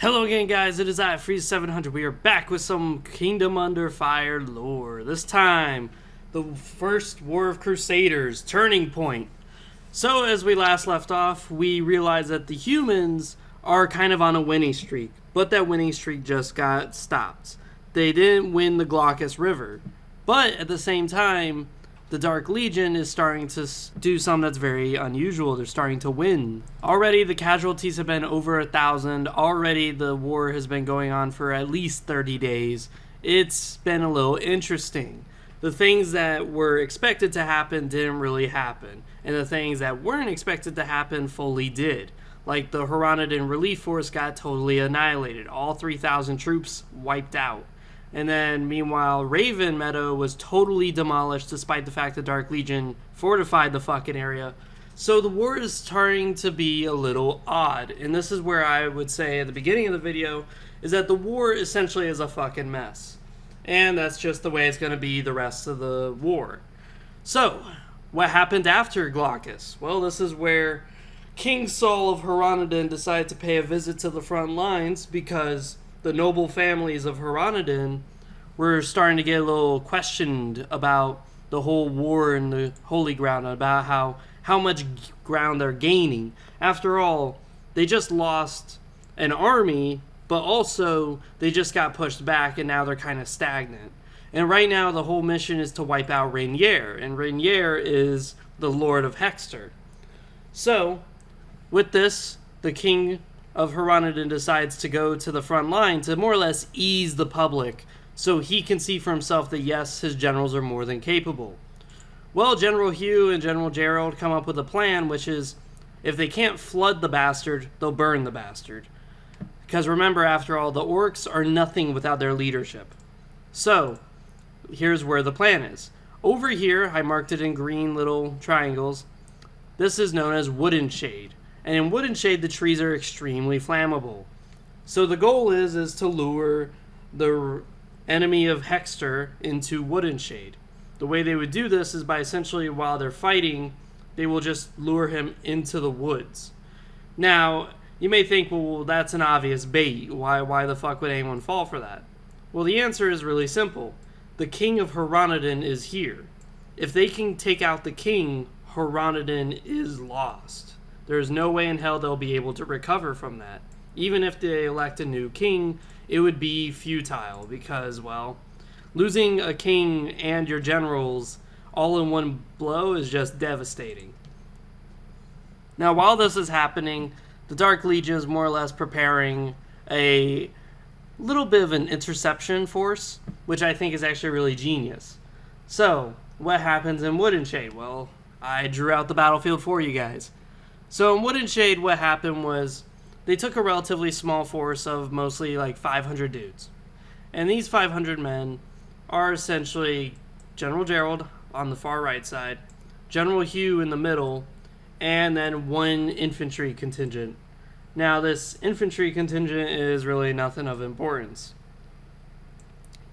Hello again, guys. It is I, Freeze700. We are back with some Kingdom Under Fire lore. This time, the first War of Crusaders, Turning Point. So, as we last left off, we realized that the humans are kind of on a winning streak, but that winning streak just got stopped. They didn't win the Glaucus River, but at the same time, the Dark Legion is starting to do something that's very unusual. They're starting to win. Already the casualties have been over 1,000. Already the war has been going on for at least 30 days. It's been a little interesting. The things that were expected to happen didn't really happen. And the things that weren't expected to happen fully did. Like the Hronodin relief force got totally annihilated. All 3,000 troops wiped out. And then, meanwhile, Raven Meadow was totally demolished despite the fact the Dark Legion fortified the fucking area. So the war is starting to be a little odd. And this is where I would say at the beginning of the video is that the war essentially is a fucking mess. And that's just the way it's going to be the rest of the war. So, what happened after Glaucus? Well, this is where King Saul of Hronodin decided to pay a visit to the front lines because the noble families of Hronodin were starting to get a little questioned about the whole war in the Holy Ground, about how much ground they're gaining. After all, they just lost an army, but also they just got pushed back and now they're kind of stagnant. And right now the whole mission is to wipe out Rainier, and Rainier is the Lord of Hexter. So, with this, the king of Hronodin decides to go to the front line to more or less ease the public so he can see for himself that yes, his generals are more than capable. Well, General Hugh and General Gerald come up with a plan, which is if they can't flood the bastard, they'll burn the bastard. Because remember, after all, the orcs are nothing without their leadership. So, here's where the plan is. Over here, I marked it in green little triangles. This is known as Wooden Shade. And in Wooden Shade, the trees are extremely flammable. So the goal is to lure the enemy of Hexter into Wooden Shade. The way they would do this is by essentially, while they're fighting, they will just lure him into the woods. Now, you may think, well, that's an obvious bait. Why the fuck would anyone fall for that? Well, the answer is really simple. The king of Hronodin is here. If they can take out the king, Hronodin is lost. There's no way in hell they'll be able to recover from that. Even if they elect a new king, it would be futile because, well, losing a king and your generals all in one blow is just devastating. Now, while this is happening, the Dark Legion is more or less preparing a little bit of an interception force, which I think is actually really genius. So, what happens in Wooden Shade? Well, I drew out the battlefield for you guys. So in Wooden Shade, what happened was they took a relatively small force of mostly like 500 dudes. And these 500 men are essentially General Gerald on the far right side, General Hugh in the middle, and then one infantry contingent. Now this infantry contingent is really nothing of importance.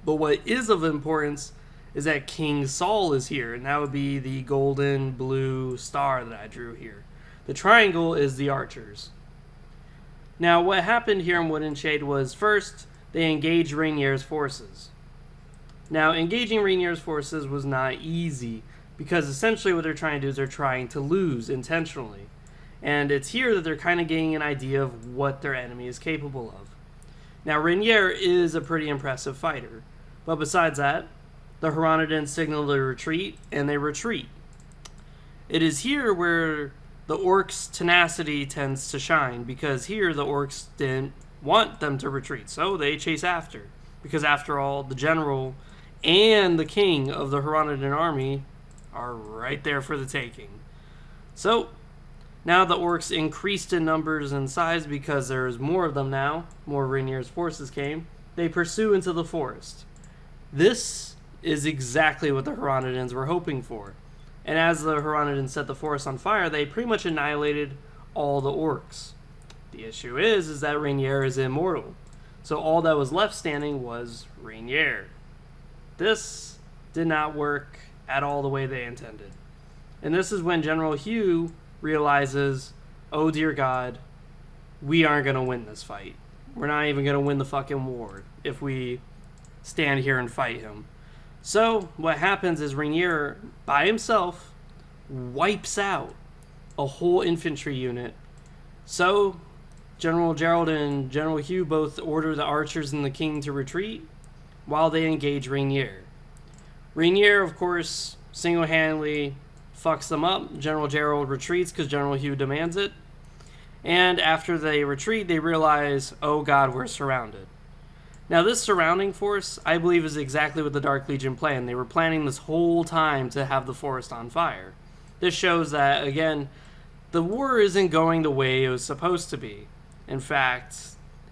But what is of importance is that King Saul is here, and that would be the golden blue star that I drew here. The triangle is the archers. Now, what happened here in Wooden Shade was, first, they engaged Rainier's forces. Now, engaging Rainier's forces was not easy, because essentially what they're trying to do is they're trying to lose intentionally. And it's here that they're kind of getting an idea of what their enemy is capable of. Now, Rainier is a pretty impressive fighter, but besides that, the Hronodin signaled a retreat, and they retreat. It is here where the orcs' tenacity tends to shine, because here the orcs didn't want them to retreat, so they chase after. Because after all, the general and the king of the Hronodin army are right there for the taking. So, now the orcs increased in numbers and size because there's more of them now, more Rainier's forces came. They pursue into the forest. This is exactly what the Hronodins were hoping for. And as the Hronodin set the forest on fire, they pretty much annihilated all the orcs. The issue is that Rainier is immortal. So all that was left standing was Rainier. This did not work at all the way they intended. And this is when General Hugh realizes, oh dear God, we aren't going to win this fight. We're not even going to win the fucking war if we stand here and fight him. So what happens is Rainier, by himself, wipes out a whole infantry unit. So General Gerald and General Hugh both order the archers and the king to retreat while they engage Rainier. Rainier, of course, single-handedly fucks them up. General Gerald retreats because General Hugh demands it. And after they retreat, they realize, oh god, we're surrounded. Now, this surrounding force, I believe, is exactly what the Dark Legion planned. They were planning this whole time to have the forest on fire. This shows that, again, the war isn't going the way it was supposed to be. In fact,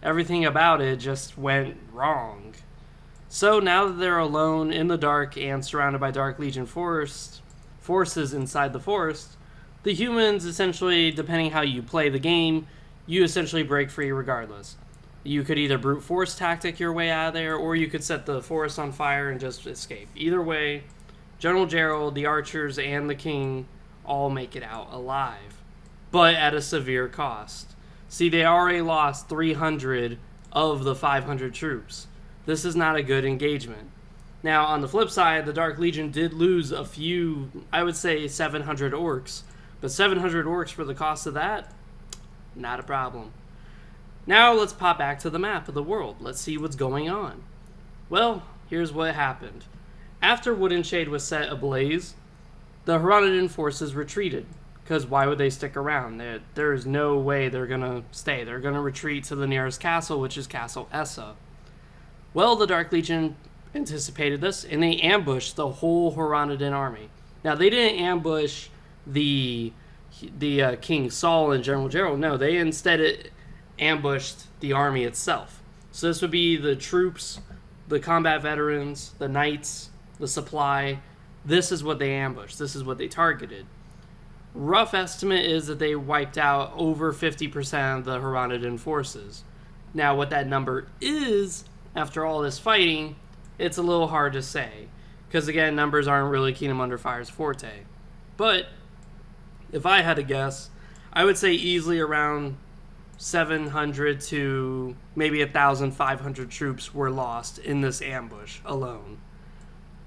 everything about it just went wrong. So now that they're alone in the dark and surrounded by Dark Legion forces inside the forest, the humans essentially, depending how you play the game, you essentially break free regardless. You could either brute force tactic your way out of there, or you could set the forest on fire and just escape. Either way, General Gerald, the archers, and the king all make it out alive, but at a severe cost. See, they already lost 300 of the 500 troops. This is not a good engagement. Now, on the flip side, the Dark Legion did lose a few, I would say 700 orcs, but 700 orcs for the cost of that? Not a problem. Now let's pop back to the map of the world. Let's see what's going on. Well, here's what happened. After Wooden Shade was set ablaze, the Hronodin forces retreated. Because why would they stick around? There is no way they're going to stay. They're going to retreat to the nearest castle, which is Castle Essa. Well, the Dark Legion anticipated this, and they ambushed the whole Hronodin army. Now, they didn't ambush the King Saul and General Gerald. No, they instead ambushed the army itself. So this would be the troops, the combat veterans, the knights, the supply. This is what they ambushed. This is what they targeted. Rough estimate is that they wiped out over 50% of the Hronodin forces. Now, what that number is, after all this fighting, it's a little hard to say. Because, again, numbers aren't really Kingdom Under Fire's forte. But, if I had to guess, I would say easily around 700 to maybe 1,500 troops were lost in this ambush alone.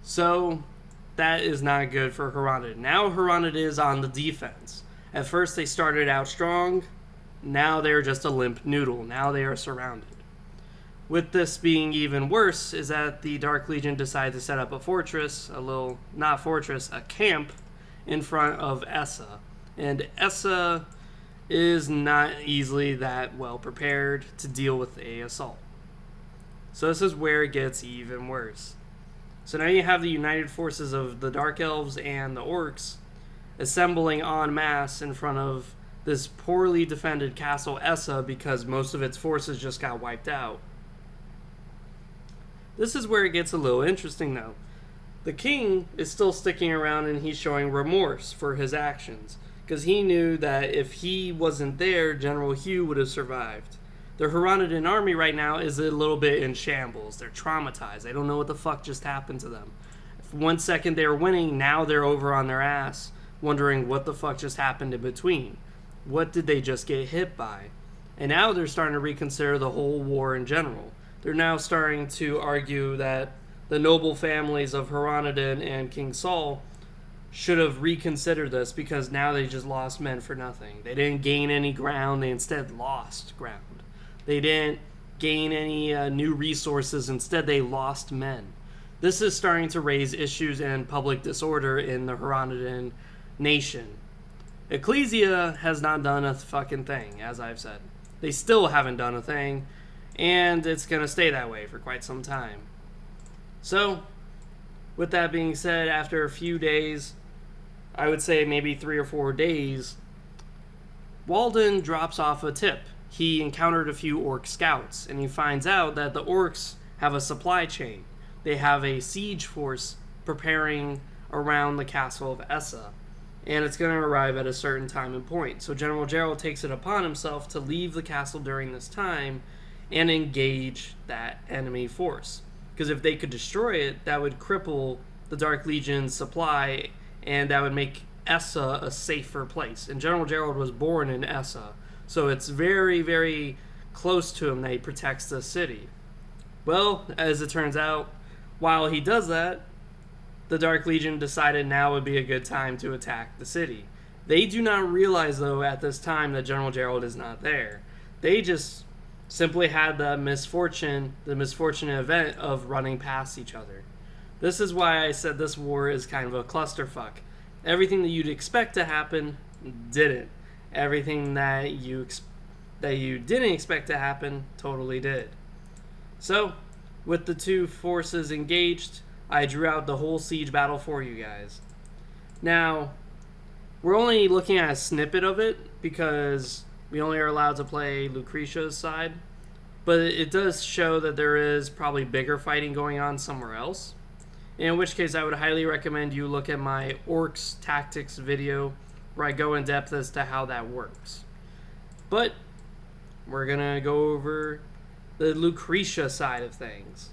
So, that is not good for Hronodin. Now Hronodin is on the defense. At first they started out strong. Now they're just a limp noodle. Now they are surrounded. With this being even worse is that the Dark Legion decided to set up a fortress, a camp in front of Essa. And Essa is not easily that well prepared to deal with a assault. So this is where it gets even worse. So now you have the united forces of the Dark Elves and the Orcs assembling en masse in front of this poorly defended Castle Essa because most of its forces just got wiped out. This is where it gets a little interesting though. The king is still sticking around and he's showing remorse for his actions because he knew that if he wasn't there, General Hugh would have survived. The Hronodin army right now is a little bit in shambles. They're traumatized. They don't know what the fuck just happened to them. If 1 second they were winning, now they're over on their ass, wondering what the fuck just happened in between. What did they just get hit by? And now they're starting to reconsider the whole war in general. They're now starting to argue that the noble families of Hronodin and King Saul should have reconsidered this because now they just lost men for nothing. They didn't gain any ground. They instead lost ground. They didn't gain any new resources. Instead, they lost men. This is starting to raise issues and public disorder in the Hronodin nation. Ecclesia has not done a fucking thing, as I've said. They still haven't done a thing, and it's going to stay that way for quite some time. So, with that being said, after a few days, I would say maybe 3 or 4 days, Walden drops off a tip. He encountered a few orc scouts, and he finds out that the orcs have a supply chain. They have a siege force preparing around the castle of Essa, and it's going to arrive at a certain time and point. So General Gerald takes it upon himself to leave the castle during this time and engage that enemy force. Because if they could destroy it, that would cripple the Dark Legion's supply, and that would make Essa a safer place. And General Gerald was born in Essa, so it's very, very close to him that he protects the city. Well, as it turns out, while he does that, the Dark Legion decided now would be a good time to attack the city. They do not realize, though, at this time that General Gerald is not there. They just simply had the misfortunate event of running past each other. This is why I said this war is kind of a clusterfuck. Everything that you'd expect to happen didn't. Everything that you didn't expect to happen totally did. So, with the two forces engaged, I drew out the whole siege battle for you guys. Now, we're only looking at a snippet of it because we only are allowed to play Lucretia's side, but it does show that there is probably bigger fighting going on somewhere else, in which case I would highly recommend you look at my Orcs Tactics video where I go in depth as to how that works. But we're going to go over the Lucretia side of things.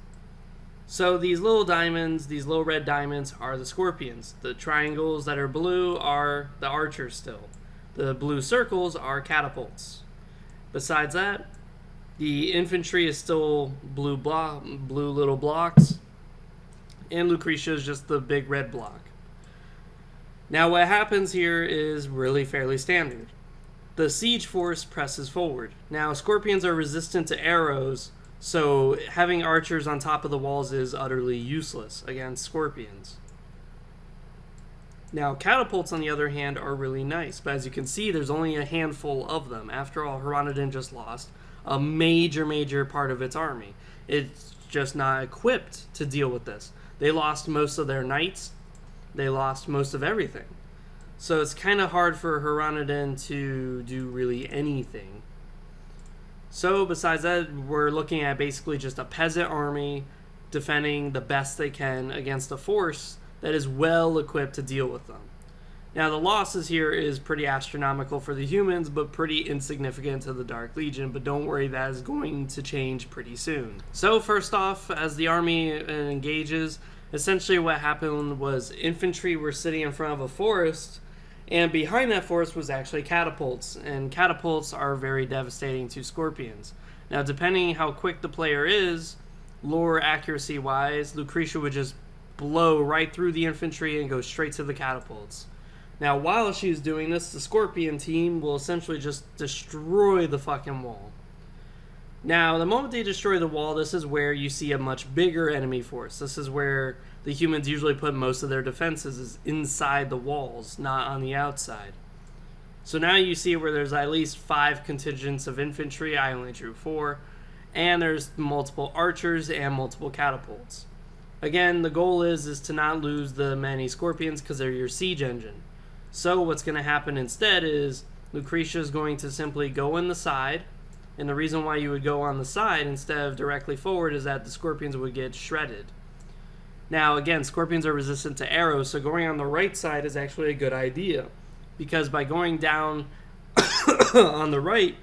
So these little diamonds, these little red diamonds, are the scorpions. The triangles that are blue are the archers still. The blue circles are catapults. Besides that, the infantry is still blue little blocks, and Lucretia is just the big red block. Now what happens here is really fairly standard. The siege force presses forward. Now scorpions are resistant to arrows, so having archers on top of the walls is utterly useless against scorpions. Now catapults, on the other hand, are really nice, but as you can see, there's only a handful of them. After all, Hronodin just lost a major part of its army. It's just not equipped to deal with this. They lost most of their knights. They lost most of everything. So it's kind of hard for Hronodin to do really anything. So besides that, we're looking at basically just a peasant army defending the best they can against a force that is well equipped to deal with them. Now the losses here is pretty astronomical for the humans, but pretty insignificant to the Dark Legion, but don't worry, that is going to change pretty soon. So first off, as the army engages, essentially what happened was infantry were sitting in front of a forest, and behind that forest was actually catapults, and catapults are very devastating to scorpions. Now, depending how quick the player is, lore accuracy-wise, Lucretia would just blow right through the infantry and go straight to the catapults. Now, while she's doing this, the scorpion team will essentially just destroy the fucking wall. Now, the moment they destroy the wall, this is where you see a much bigger enemy force. This is where the humans usually put most of their defenses, is inside the walls, not on the outside. So now you see where there's at least 5 contingents of infantry. I only drew 4. And there's multiple archers and multiple catapults. Again, the goal is to not lose the many scorpions because they're your siege engine. So what's going to happen instead is Lucretia is going to simply go in the side. And the reason why you would go on the side instead of directly forward is that the scorpions would get shredded. Now, again, scorpions are resistant to arrows, so going on the right side is actually a good idea. Because by going down on the right,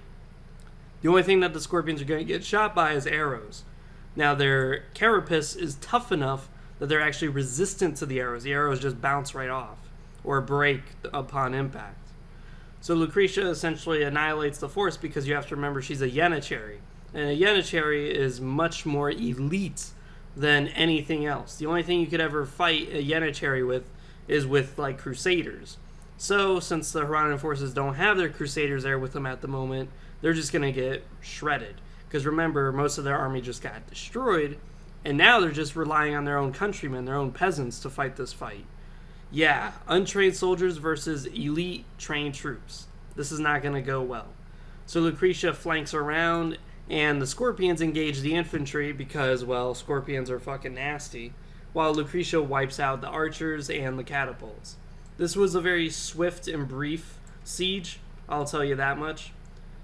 the only thing that the scorpions are going to get shot by is arrows. Now, their carapace is tough enough that they're actually resistant to the arrows. The arrows just bounce right off or break upon impact. So Lucretia essentially annihilates the force because you have to remember she's a Yenachary. And a Yenachary is much more elite than anything else. The only thing you could ever fight a Yenachary with is with, like, Crusaders. So, since the Hronodin forces don't have their Crusaders there with them at the moment, they're just going to get shredded. Because remember, most of their army just got destroyed, and now they're just relying on their own countrymen, their own peasants, to fight this fight. Yeah, untrained soldiers versus elite trained troops. This is not going to go well. So Lucretia flanks around, and the scorpions engage the infantry because, well, scorpions are fucking nasty, while Lucretia wipes out the archers and the catapults. This was a very swift and brief siege, I'll tell you that much.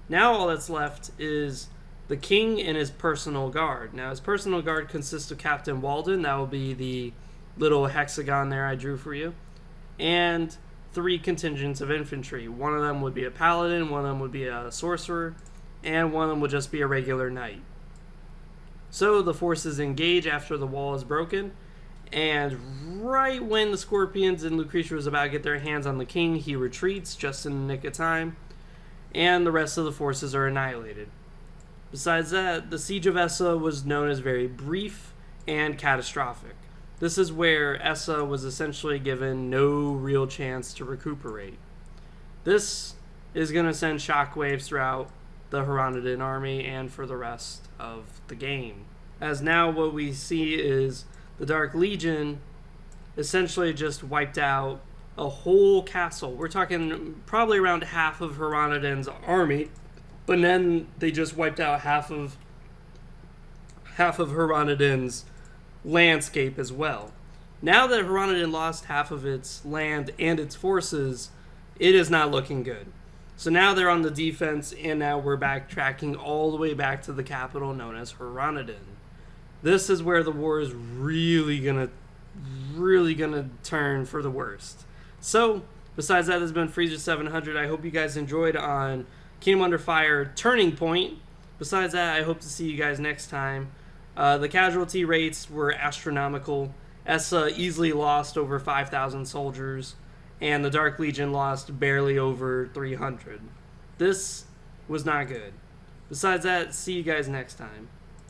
Now all that's left is the king and his personal guard. Now his personal guard consists of Captain Walden, that will be the little hexagon there I drew for you, and 3 contingents of infantry. One of them would be a paladin, one of them would be a sorcerer, and one of them would just be a regular knight. So the forces engage after the wall is broken, and right when the scorpions and Lucretia was about to get their hands on the king, he retreats just in the nick of time, and the rest of the forces are annihilated. Besides that, the Siege of Essa was known as very brief and catastrophic. This is where Essa was essentially given no real chance to recuperate. This is going to send shockwaves throughout the Hronodin army and for the rest of the game. As now what we see is the Dark Legion essentially just wiped out a whole castle. We're talking probably around half of Hronodin's army, but then they just wiped out half of Hronodin's landscape as well. Now that Hronodin lost half of its land and its forces, it is not looking good. So now they're on the defense, and now we're backtracking all the way back to the capital known as Hronodin. This is where the war is really gonna turn for the worst. So, besides that, this has been Freezer 700. I hope you guys enjoyed on Kingdom Under Fire Turning Point. Besides that, I hope to see you guys next time. The casualty rates were astronomical. Essa easily lost over 5,000 soldiers, and the Dark Legion lost barely over 300. This was not good. Besides that, see you guys next time.